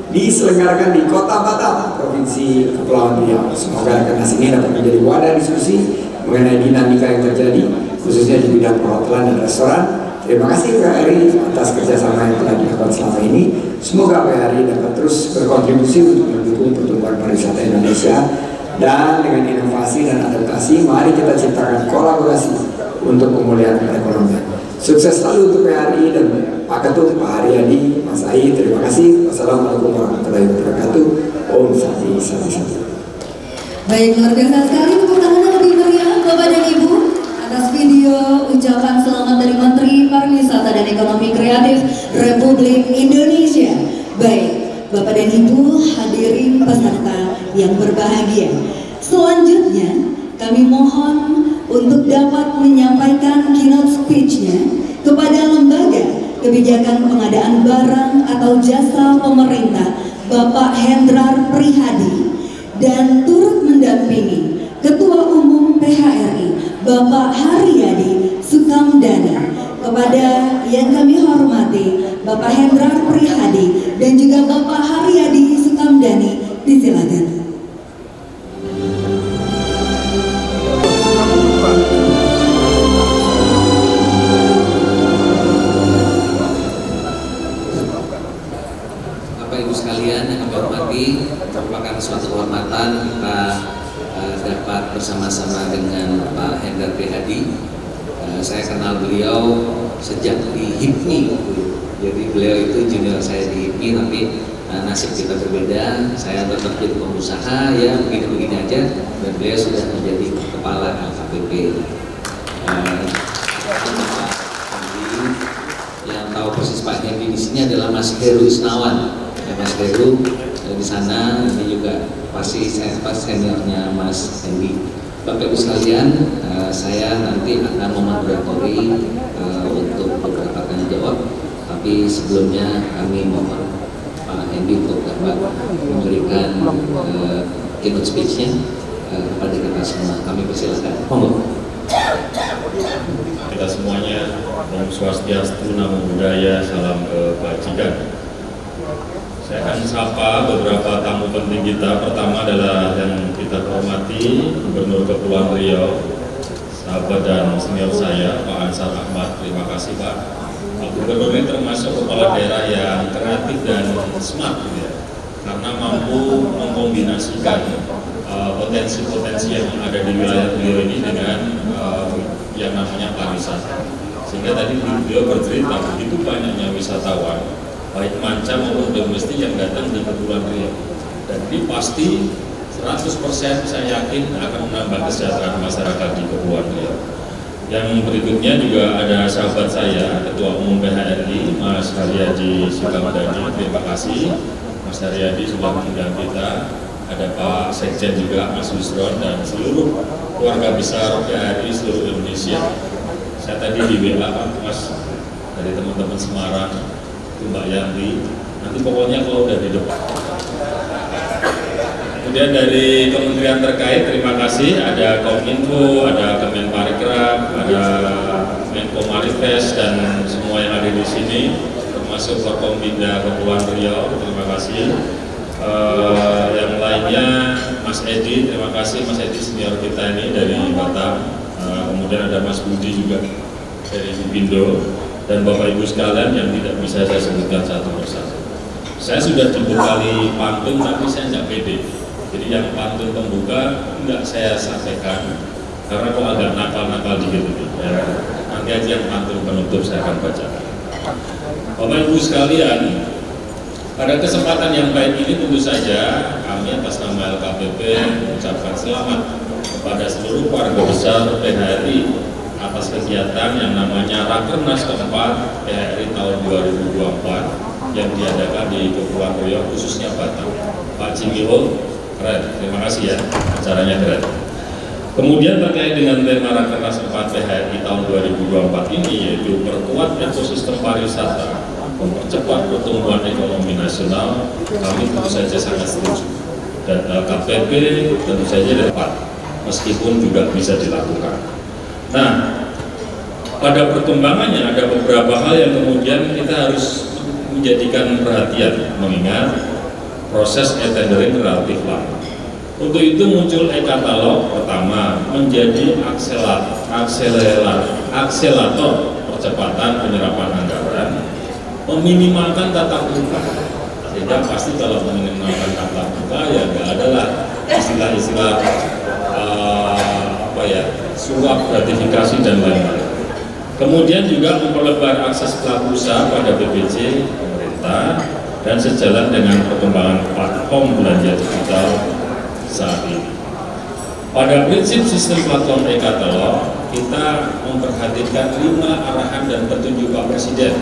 diselenggarakan di Kota Batam, Provinsi Kepulauan Riau. Semoga Rakernas ini dapat menjadi wadah diskusi mengenai dinamika yang terjadi khususnya di bidang perhotelan dan restoran. Terima kasih PHRI atas kerjasama yang telah dilakukan selama ini. Semoga PHRI dapat terus berkontribusi untuk mendukung pertumbuhan pariwisata Indonesia, dan dengan inovasi dan adaptasi mari kita ciptakan kolaborasi untuk pemulihan perekonomian. Sukses selalu untuk PHRI dan Pak Ketum, Pak Haryadi, Mas Ai. Terima kasih. Wassalamualaikum warahmatullahi wabarakatuh. Om Santi Santi Santi. Baik, luar biasa sekali. Tepuk tangan yang lebih meriah Bapak dan Ibu atas video ucapan selamat dari Menteri Pariwisata dan Ekonomi Kreatif Republik Indonesia. Baik, Bapak dan Ibu hadirin peserta yang berbahagia. Selanjutnya kami mohon untuk dapat menyampaikan keynote speech-nya kepada Lembaga Kebijakan Pengadaan Barang atau Jasa Pemerintah Bapak Hendrar Prihadi, dan turut mendampingi Ketua Umum PHRI Bapak Haryadi Sukamdhani. Kepada yang kami hormati Bapak Hendrar Prihadi dan juga Bapak Haryadi Sukamdhani, disilakan. Bapak Ibu sekalian yang kami hormati, merupakan suatu kehormatan kita dapat bersama-sama dengan Pak Hendrar Prihadi. Saya kenal beliau sejak di HIPMI, jadi beliau itu junior saya di HIPMI, tapi nasib kita berbeda. Saya tetap jadi pengusaha, ya begini-begini aja, dan beliau sudah menjadi kepala LKPP. Yang tahu persis Pak Hendi di sini adalah Mas Heru Isnawan. Mas Heru di sana, ini juga pasti seniornya Mas Hendi. Bapak Ibu sekalian, saya nanti akan memoderatori untuk beberapa tanya jawab, tapi sebelumnya kami mohon Pak Hendi untuk dapat memberikan keynote speech-nya kepada kita semua. Kami persilakan. Monggo. Kita semuanya, Om Swastiastu, Namo Buddhaya, salam kebajikan. Saya akan sapa beberapa tamu penting kita. Pertama adalah yang kita hormati Gubernur Kepulauan Riau, sahabat dan senior saya, Pak Ansar Ahmad. Terima kasih Pak. Pak Gubernur ini termasuk kepala daerah yang kreatif dan smart, gitu ya, karena mampu mengkombinasikan potensi-potensi yang ada di wilayah beliau ini dengan yang namanya pariwisata. Sehingga tadi beliau bercerita begitu banyaknya wisatawan, baik manca maupun domestik yang datang di Kepulauan Riau, dan ini pasti 100% saya yakin akan menambah kesejahteraan masyarakat di Kepulauan Riau. Yang berikutnya juga ada sahabat saya, Ketua Umum PHRI, Mas Haryadi Sukamdhani. Terima kasih Mas Haryadi sudah mengundang kita. Ada Pak Sekjen juga, Mas Yusron, dan seluruh keluarga besar PHRI seluruh Indonesia. Saya tadi di WA Mas dari teman-teman Semarang, Mbak Yanti, nanti pokoknya kalau udah di depan. Kemudian dari kementerian terkait, terima kasih, ada Kominfo, ada Kemenparekraf, ada Menko Maritim, dan semua yang ada di sini, termasuk Forkompinda Kepulauan Riau, terima kasih. Yang lainnya, Mas Edi, terima kasih Mas Edi senior kita ini dari Batam. Kemudian ada Mas Budi juga dari Indo. Dan Bapak Ibu sekalian yang tidak bisa saya sebutkan satu persatu. Saya sudah dibekali pantun, tapi saya tidak pede. Jadi yang pantun pembuka tidak saya sampaikan, karena kok agak nakal-nakal dikit ya. Nanti aja yang pantun penutup saya akan bacakan. Bapak Ibu sekalian, pada kesempatan yang baik ini tentu saja kami atas nama LKPP mengucapkan selamat kepada seluruh warga besar PHRI atas kegiatan yang namanya Rakernas keempat PHRI tahun 2024 yang diadakan di Kepulauan Riau, khususnya Batam. Pak Cinggiho, keren, terima kasih ya, acaranya keren. Kemudian terkait dengan tema Rakernas keempat PHRI tahun 2024 ini, yaitu perkuat ekosistem pariwisata, mempercepat pertumbuhan ekonomi nasional, kami tentu saja sangat setuju. Dan LKPP tentu saja dapat, meskipun juga bisa dilakukan. Nah, pada perkembangannya ada beberapa hal yang kemudian kita harus menjadikan perhatian, mengingat proses e-tendering relatif lama. Untuk itu muncul e-katalog pertama menjadi akselerator percepatan penyerapan anggaran, meminimalkan tatap muka, sehingga pasti kalau meminimalkan tatap muka ya nggak ada lah istilah-istilah suap gratifikasi dan lain-lain. Kemudian juga memperlebar akses pelaku usaha pada BPJ pemerintah dan sejalan dengan perkembangan platform belanja digital saat ini. Pada prinsip sistem platform e-katalog, kita memperhatikan 5 arahan dan petunjuk Pak Presiden.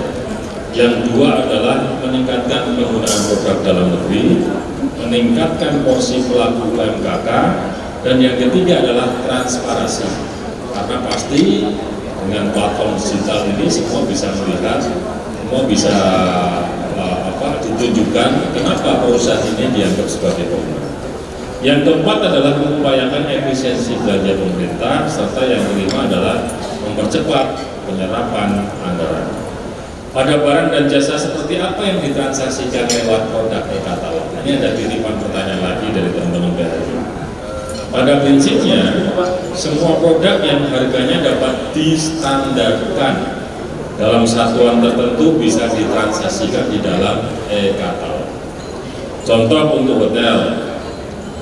Yang 2 adalah meningkatkan penggunaan produk dalam negeri, meningkatkan porsi pelaku UMKK, dan yang ketiga adalah transparansi. Karena pasti dengan platform digital ini semua bisa melihat, semua bisa ditunjukkan kenapa perusahaan ini dianggap sebagai pemenang. Yang keempat adalah mengupayakan efisiensi belanja pemerintah, serta yang kelima adalah mempercepat penyerapan anggaran. Pada barang dan jasa seperti apa yang ditransaksikan lewat produk e-katalog? Ini ada titipan pertanyaan lagi dari teman-teman PHRI. Pada prinsipnya, semua produk yang harganya dapat distandarkan dalam satuan tertentu bisa ditransaksikan di dalam e-katalog. Contoh untuk hotel,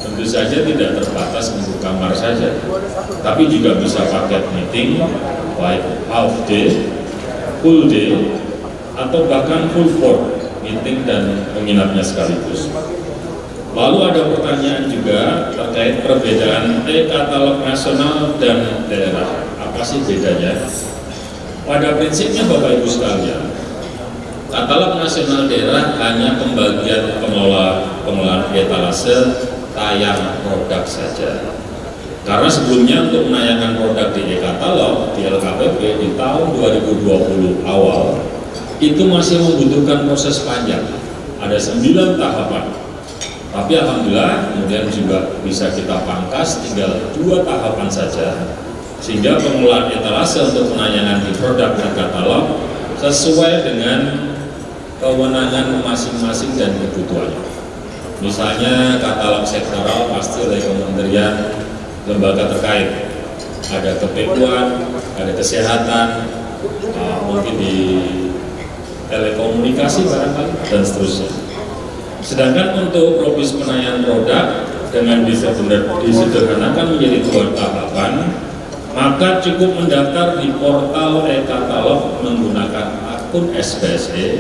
tentu saja tidak terbatas untuk kamar saja, tapi juga bisa paket meeting, baik half day, full day, atau bahkan full board, meeting dan menginapnya sekaligus. Lalu ada pertanyaan juga terkait perbedaan e-katalog nasional dan daerah. Apa sih bedanya? Pada prinsipnya Bapak Ibu sekalian, katalog nasional daerah hanya pembagian pengelolaan etalase tayang produk saja. Karena sebelumnya untuk menayangkan produk di e-katalog di LKPP di tahun 2020 awal itu masih membutuhkan proses panjang, ada 9 tahapan. Tapi alhamdulillah kemudian juga bisa kita pangkas, tinggal 2 tahapan saja, sehingga pengelolaan etalase untuk penayangan di produk dan katalog sesuai dengan kewenangan masing-masing dan kebutuhannya. Misalnya katalog sektoral pasti oleh kementerian lembaga terkait, ada kepekuan, ada kesehatan, mungkin di telekomunikasi barangkali, dan seterusnya. Sedangkan untuk propis penayangan produk dengan disederhanakan menjadi 2 tahapan, maka cukup mendaftar di portal e-katalog menggunakan akun SPSE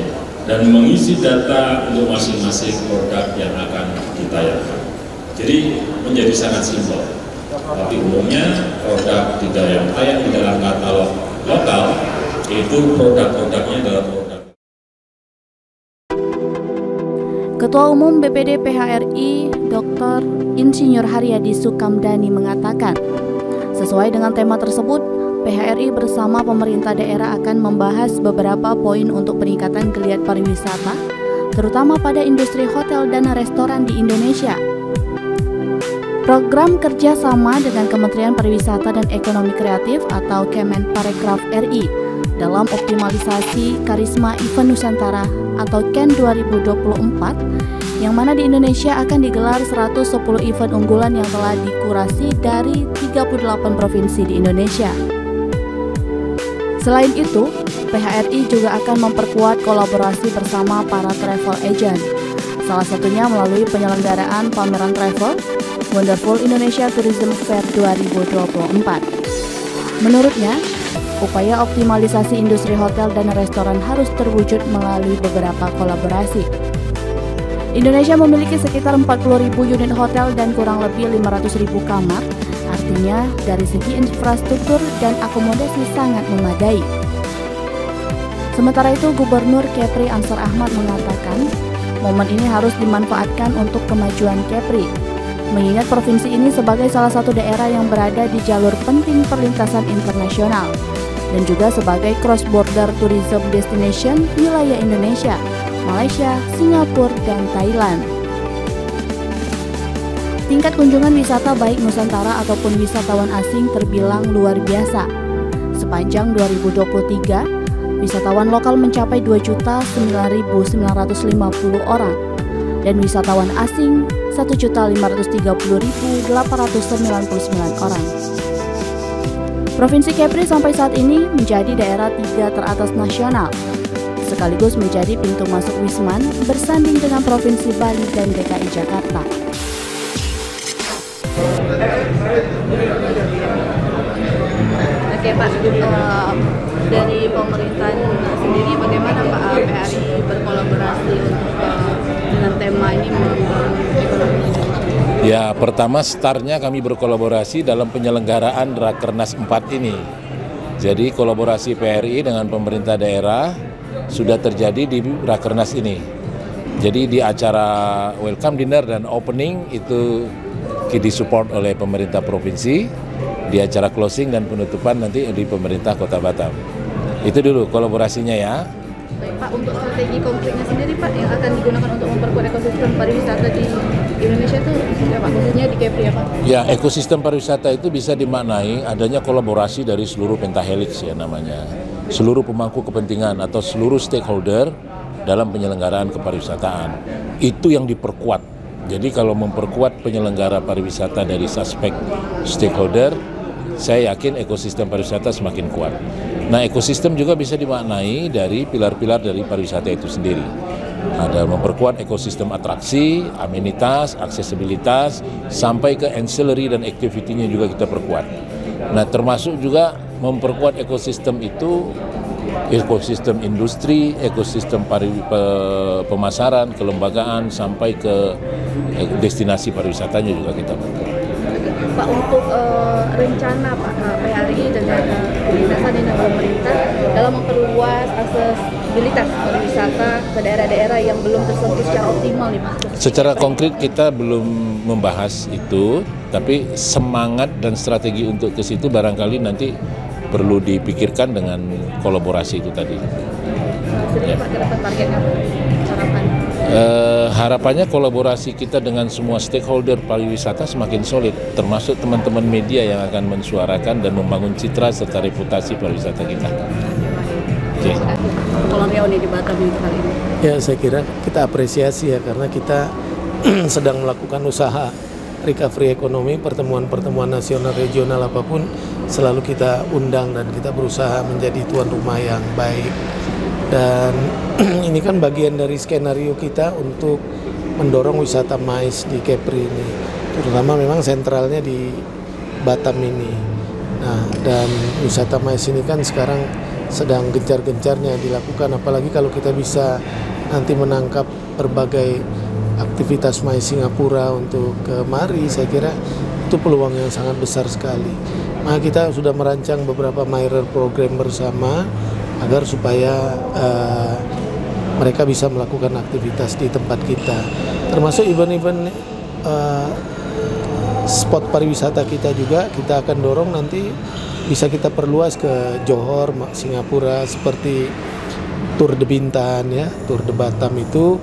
dan mengisi data untuk masing-masing produk yang akan ditayangkan. Jadi menjadi sangat simpel. Tapi umumnya produk yang tayang di dalam katalog lokal itu produk-produknya adalah produk. Ketua Umum BPD PHRI Dr. Insinyur Haryadi Sukamdhani mengatakan, sesuai dengan tema tersebut, PHRI bersama pemerintah daerah akan membahas beberapa poin untuk peningkatan geliat pariwisata, terutama pada industri hotel dan restoran di Indonesia. Program kerjasama dengan Kementerian Pariwisata dan Ekonomi Kreatif atau Kemenparekraf RI dalam optimalisasi Karisma Event Nusantara atau KEN 2024, yang mana di Indonesia akan digelar 110 event unggulan yang telah dikurasi dari 38 provinsi di Indonesia. Selain itu, PHRI juga akan memperkuat kolaborasi bersama para travel agent, salah satunya melalui penyelenggaraan pameran travel Wonderful Indonesia Tourism Fair 2024. Menurutnya, upaya optimalisasi industri hotel dan restoran harus terwujud melalui beberapa kolaborasi. Indonesia memiliki sekitar 40.000 unit hotel dan kurang lebih 500.000 kamar, artinya dari segi infrastruktur dan akomodasi sangat memadai. Sementara itu, Gubernur Kepri Ansar Ahmad mengatakan, momen ini harus dimanfaatkan untuk kemajuan Kepri, mengingat provinsi ini sebagai salah satu daerah yang berada di jalur penting perlintasan internasional dan juga sebagai cross-border tourism destination wilayah Indonesia, Malaysia, Singapura, dan Thailand. Tingkat kunjungan wisata baik Nusantara ataupun wisatawan asing terbilang luar biasa. Sepanjang 2023, wisatawan lokal mencapai 2.9.950 orang dan wisatawan asing 1.530.899 orang. Provinsi Kepri sampai saat ini menjadi daerah 3 teratas nasional, sekaligus menjadi pintu masuk Wisman bersanding dengan Provinsi Bali dan DKI Jakarta. Oke Pak, dari pemerintahan sendiri bagaimana Pak PHRI berkolaborasi dengan tema ini membangun ekonomi Indonesia? Ya, pertama startnya kami berkolaborasi dalam penyelenggaraan Rakernas 4 ini. Jadi kolaborasi PHRI dengan pemerintah daerah sudah terjadi di Rakernas ini. Jadi di acara welcome dinner dan opening itu disupport oleh pemerintah provinsi, di acara closing dan penutupan nanti di pemerintah Kota Batam. Itu dulu kolaborasinya ya. Baik Pak, untuk strategi konkretnya sendiri Pak yang akan digunakan untuk memperkuat ekosistem pariwisata di Indonesia itu ya Pak, khususnya di Kepri ya Pak? Ya, ekosistem pariwisata itu bisa dimaknai adanya kolaborasi dari seluruh pentahelix ya namanya. Seluruh pemangku kepentingan atau seluruh stakeholder dalam penyelenggaraan kepariwisataan. Itu yang diperkuat. Jadi kalau memperkuat penyelenggara pariwisata dari aspek stakeholder, saya yakin ekosistem pariwisata semakin kuat. Nah, ekosistem juga bisa dimaknai dari pilar-pilar dari pariwisata itu sendiri. Ada memperkuat ekosistem atraksi, amenitas, aksesibilitas, sampai ke ancillary dan activity-nya juga kita perkuat. Nah, termasuk juga memperkuat ekosistem itu, ekosistem industri, ekosistem pemasaran, kelembagaan, sampai ke destinasi pariwisatanya juga kita perkuat. Pak, untuk rencana Pak PHRI dengan lintasan ini pemerintah dalam memperluas aksesibilitas pariwisata ke daerah-daerah yang belum tersentuh secara optimal nih Pak? Secara konkret kita belum membahas itu, tapi semangat dan strategi untuk ke situ barangkali nanti perlu dipikirkan dengan kolaborasi itu tadi. Sendiri Pak, ke depan targetnya harapan? Harapannya kolaborasi kita dengan semua stakeholder pariwisata semakin solid, termasuk teman-teman media yang akan mensuarakan dan membangun citra serta reputasi pariwisata kita. Oke. Kolonial di Batam ini kali ini. Ya, saya kira kita apresiasi ya, karena kita sedang melakukan usaha recovery ekonomi, pertemuan-pertemuan nasional regional apapun selalu kita undang dan kita berusaha menjadi tuan rumah yang baik. Dan ini kan bagian dari skenario kita untuk mendorong wisata MICE di Kepri ini, terutama memang sentralnya di Batam ini. Nah, dan wisata MICE ini kan sekarang sedang gencar-gencarnya dilakukan, apalagi kalau kita bisa nanti menangkap berbagai aktivitas MICE Singapura untuk kemari, saya kira itu peluang yang sangat besar sekali. Nah, kita sudah merancang beberapa mirror program bersama agar supaya mereka bisa melakukan aktivitas di tempat kita, termasuk event-event spot pariwisata kita juga kita akan dorong nanti bisa kita perluas ke Johor, Singapura, seperti Tour de Bintan ya, Tour de Batam itu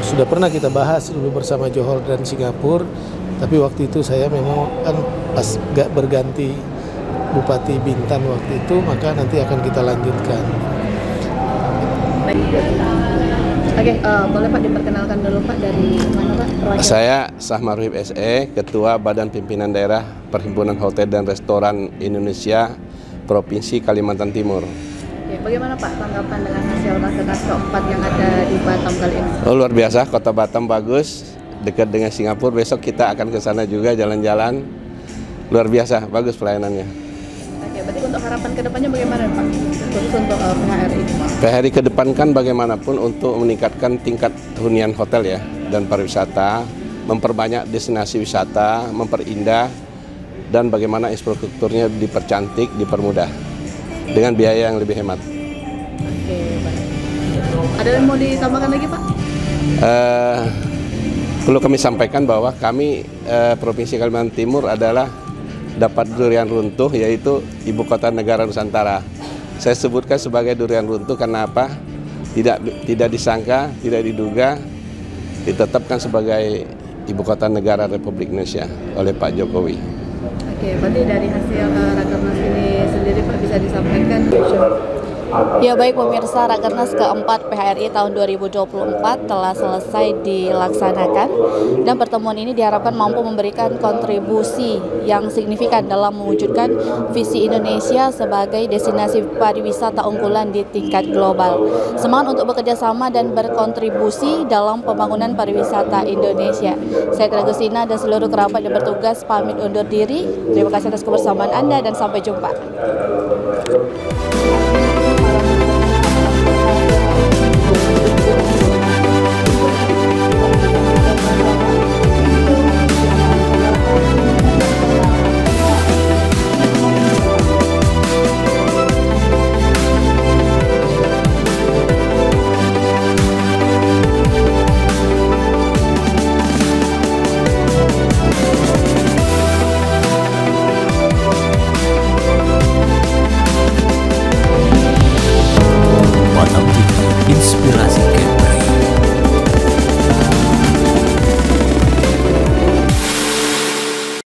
sudah pernah kita bahas dulu bersama Johor dan Singapura, tapi waktu itu saya memang kan pas gak berganti Bupati Bintan waktu itu, maka nanti akan kita lanjutkan. Oke, boleh Pak diperkenalkan dulu Pak, dari mana Pak? Saya Sahmar Ruhib SE, Ketua Badan Pimpinan Daerah Perhimpunan Hotel dan Restoran Indonesia Provinsi Kalimantan Timur. Oke, bagaimana Pak tanggapan dengan hasil Rakernas keempat yang ada di Batam kali ini? Oh, luar biasa, Kota Batam bagus, dekat dengan Singapura. Besok kita akan ke sana juga jalan-jalan. Luar biasa, bagus pelayanannya. Oke, berarti untuk harapan kedepannya bagaimana Pak? Khusus untuk PHRI? PHRI kedepankan bagaimanapun untuk meningkatkan tingkat hunian hotel ya dan pariwisata, memperbanyak destinasi wisata, memperindah, dan bagaimana infrastrukturnya dipercantik, dipermudah dengan biaya yang lebih hemat. Oke, baik. Ada yang mau ditambahkan lagi Pak? Perlu kami sampaikan bahwa kami Provinsi Kalimantan Timur adalah dapat durian runtuh, yaitu ibu kota negara Nusantara. Saya sebutkan sebagai durian runtuh karena apa? Tidak disangka, tidak diduga, ditetapkan sebagai ibu kota negara Republik Indonesia oleh Pak Jokowi. Oke, berarti dari hasil Rakernas ini sendiri Pak bisa disampaikan? Ya baik pemirsa, Rakernas keempat PHRI tahun 2024 telah selesai dilaksanakan dan pertemuan ini diharapkan mampu memberikan kontribusi yang signifikan dalam mewujudkan visi Indonesia sebagai destinasi pariwisata unggulan di tingkat global. Semangat untuk bekerja sama dan berkontribusi dalam pembangunan pariwisata Indonesia. Saya Tia Agustina dan seluruh kerabat yang bertugas pamit undur diri. Terima kasih atas kebersamaan Anda dan sampai jumpa.